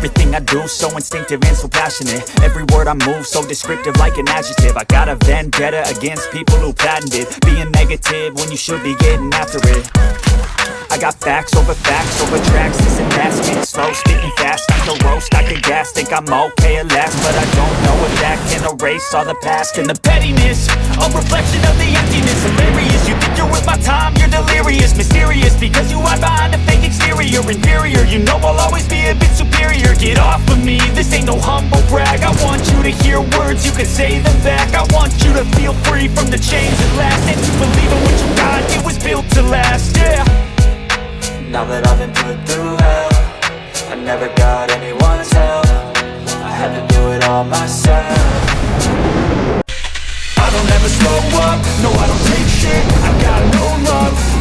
Everything I do, so instinctive and so passionate. Every word I move, so descriptive like an adjective. I got a vendetta against people who patented being negative when you should be getting after it. I got facts over tracks, this and that. Spitting slow, spitting fast, like a roast, I can gas. Think I'm okay at last, but I don't know if that can erase all the past. And the pettiness, a reflection of the emptiness. Hilarious, you think you're with my time, you're delirious. Mysterious, because you hide behind a fake exterior. Inferior, you know I'll always be a bit superior. Get off of me, this ain't no humble brag. I want you to hear words, you can say them back. I want you to feel free from the chains that last, and to believe in what you got, it was built to last, yeah. Now that I've been put through hell, I never got anyone's help. I had to do it all myself. I don't ever slow up, no I don't take shit. I got no love